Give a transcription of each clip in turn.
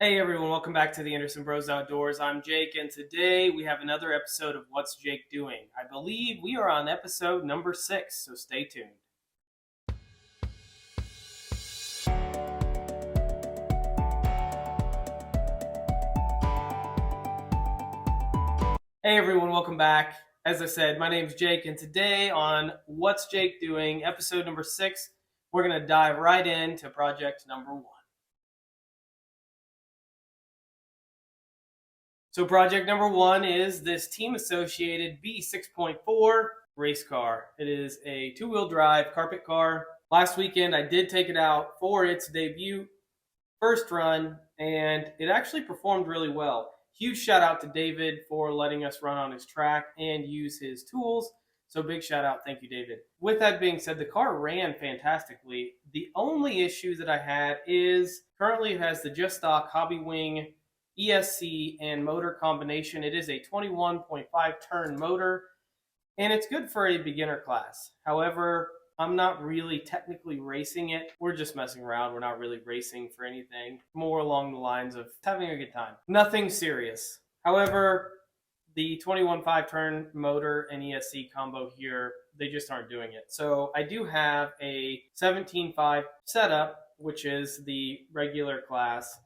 Hey everyone, welcome back to the Anderson Bros Outdoors. I'm Jake, and today we have another episode of What's Jake Doing? I believe we are on episode number 6, so stay tuned. Hey everyone, welcome back. As I said, my name's Jake, and today on What's Jake Doing? Episode number 6, we're going to dive right into project number 1. So project number 1 is this team-associated B6.4 race car. It is a two-wheel drive carpet car. Last weekend, I did take it out for its debut first run, and it actually performed really well. Huge shout out to David for letting us run on his track and use his tools. So big shout out. Thank you, David. With that being said, the car ran fantastically. The only issue that I had is currently it has the just stock Hobby Wing ESC and motor combination. It is a 21.5 turn motor, and it's good for a beginner class. However, I'm not really technically racing it. We're just messing around. We're not really racing for anything. More along the lines of having a good time. Nothing serious. However, the 21.5 turn motor and ESC combo here, they just aren't doing it. So I do have a 17.5 setup, which is the regular class,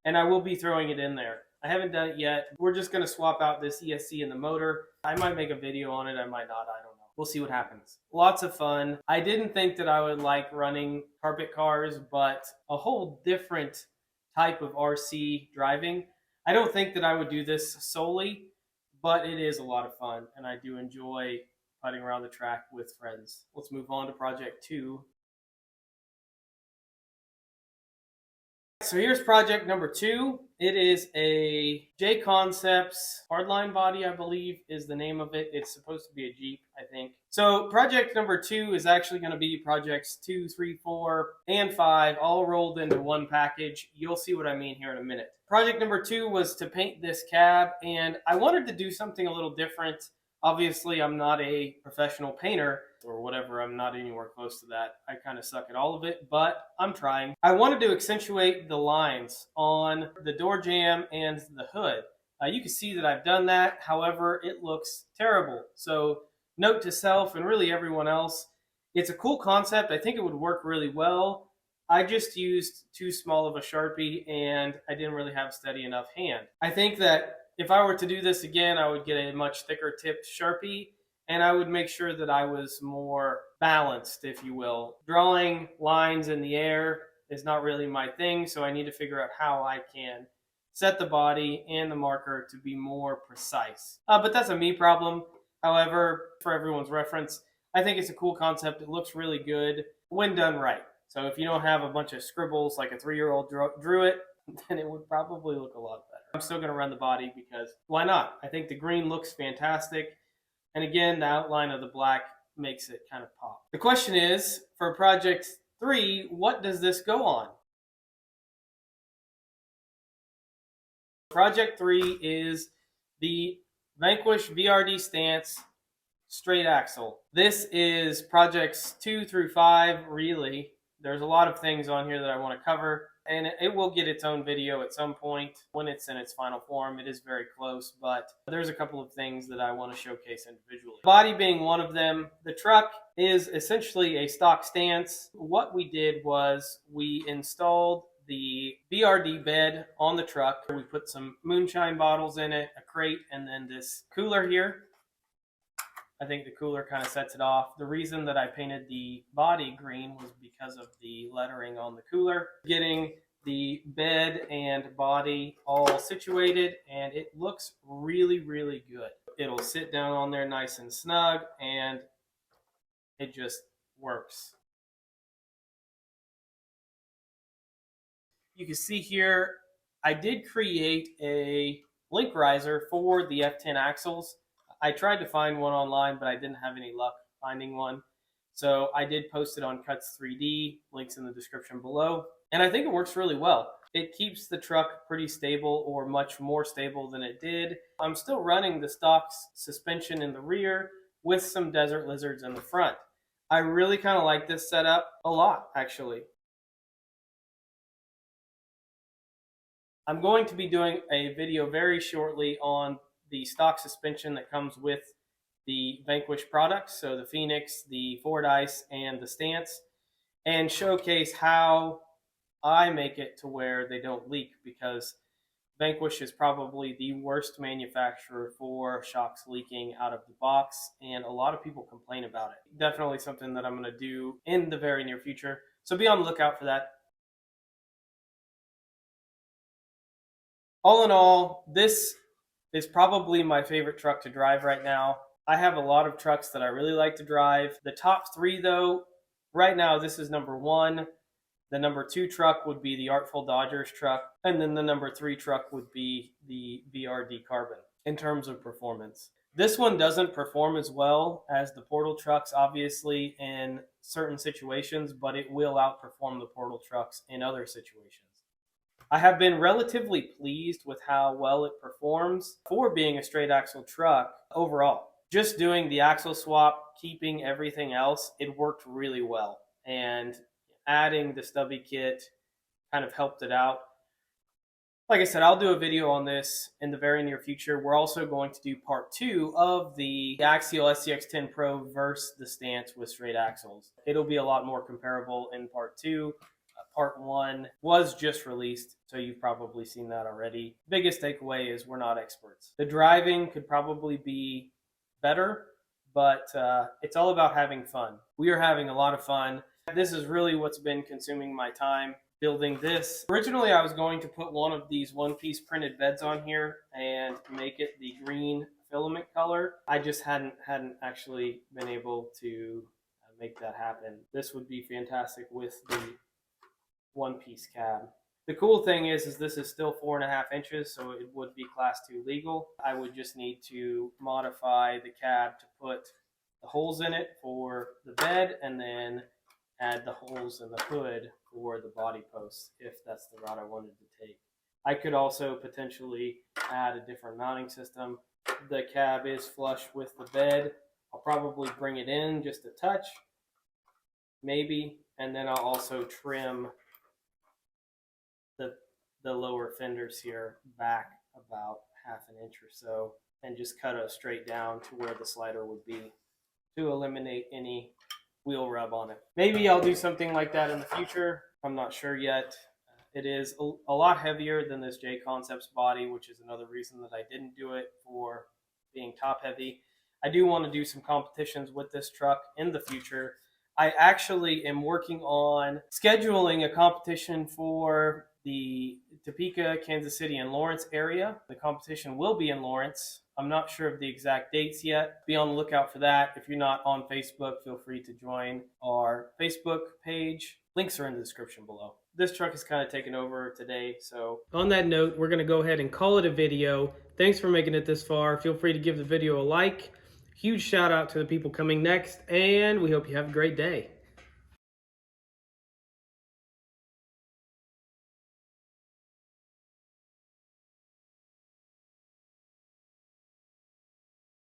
and I will be throwing it in there. I haven't done it yet. We're just going to swap out this ESC in the motor. I might make a video on it. I might not. I don't know. We'll see what happens. Lots of fun. I didn't think that I would like running carpet cars, but a whole different type of RC driving. I don't think that I would do this solely, but it is a lot of fun, and I do enjoy putting around the track with friends. Let's move on to project 2. So here's project number 2. It is a J Concepts hardline body, I believe is the name of it. It's supposed to be a Jeep, I think. So project number 2 is actually going to be projects 2, 3, 4, and 5 all rolled into one package. You'll see what I mean here in a minute. Project number 2 was to paint this cab, and I wanted to do something a little different. Obviously, I'm not a professional painter or whatever. I'm not anywhere close to that. I kind of suck at all of it, but I'm trying. I wanted to accentuate the lines on the door jamb and the hood. You can see that I've done that. However, it looks terrible. So note to self and really everyone else, it's a cool concept. I think it would work really well. I just used too small of a Sharpie, and I didn't really have a steady enough hand. I think that if I were to do this again, I would get a much thicker tipped Sharpie, and I would make sure that I was more balanced, if you will. Drawing lines in the air is not really my thing, so I need to figure out how I can set the body and the marker to be more precise. But that's a me problem. However, for everyone's reference, I think it's a cool concept. It looks really good when done right. So if you don't have a bunch of scribbles like a 3-year-old drew it, then it would probably look a lot better. I'm still going to run the body because why not? I think the green looks fantastic. And again, the outline of the black makes it kind of pop. The question is, for project 3, what does this go on? Project 3 is the Vanquish VRD stance straight axle. This is projects 2 through 5, really. There's a lot of things on here that I want to cover, and it will get its own video at some point when it's in its final form. It is very close, but there's a couple of things that I want to showcase individually. Body being one of them. The truck is essentially a stock stance. What we did was we installed the VRD bed on the truck. We put some moonshine bottles in it, a crate, and then this cooler here. I think the cooler kind of sets it off. The reason that I painted the body green was because of the lettering on the cooler. Getting the bed and body all situated, and it looks really, really good. It'll sit down on there nice and snug, and it just works. You can see here, I did create a link riser for the F10 axles. I tried to find one online, but I didn't have any luck finding one. So I did post it on Cuts 3D, links in the description below. And I think it works really well. It keeps the truck pretty stable, or much more stable than it did. I'm still running the stock suspension in the rear with some desert lizards in the front. I really kind of like this setup a lot, actually. I'm going to be doing a video very shortly on the stock suspension that comes with the Vanquish products, so the pheonix, the Fordyce, and the stance, and showcase how I make it to where they don't leak, because Vanquish is probably the worst manufacturer for shocks leaking out of the box, and a lot of people complain about it. Definitely something that I'm going to do in the very near future, so be on the lookout for that. All in all, this is probably my favorite truck to drive right now. I have a lot of trucks that I really like to drive. The top three, though, right now, this is number one. The number two truck would be the Artful Dodgers truck. And then the number three truck would be the VRD Carbon in terms of performance. This one doesn't perform as well as the Portal trucks, obviously, in certain situations, but it will outperform the Portal trucks in other situations. I have been relatively pleased with how well it performs for being a straight axle truck overall. Just doing the axle swap, keeping everything else, it worked really well. And adding the stubby kit kind of helped it out. Like I said, I'll do a video on this in the very near future. We're also going to do part 2 of the Axial SCX10 Pro versus the stance with straight axles. It'll be a lot more comparable in part 2. Part 1 was just released, so you've probably seen that already. Biggest takeaway is we're not experts. The driving could probably be better, but it's all about having fun. We are having a lot of fun. This is really what's been consuming my time, building this. Originally, I was going to put one of these one-piece printed beds on here and make it the green filament color. I just hadn't actually been able to make that happen. This would be fantastic with the one-piece cab. The cool thing is this is still 4.5 inches, so it would be class 2 legal. I would just need to modify the cab to put the holes in it for the bed, and then add the holes in the hood for the body posts, if that's the route I wanted to take. I could also potentially add a different mounting system. The cab is flush with the bed. I'll probably bring it in just a touch, maybe, and then I'll also trim the lower fenders here back about 1/2 inch or so, and just cut a straight down to where the slider would be to eliminate any wheel rub on it. Maybe I'll do something like that in the future. I'm not sure yet. It is a lot heavier than this J Concepts body, which is another reason that I didn't do it for being top heavy. I do want to do some competitions with this truck in the future. I actually am working on scheduling a competition for the Topeka, Kansas City, and Lawrence area. The competition will be in Lawrence. I'm not sure of the exact dates yet. Be on the lookout for that. If you're not on Facebook, feel free to join our Facebook page. Links are in the description below. This truck is kind of taken over today, so on that note, we're going to go ahead and call it a video. Thanks for making it this far. Feel free to give the video a like. Huge shout out to the people coming next, and we hope you have a great day.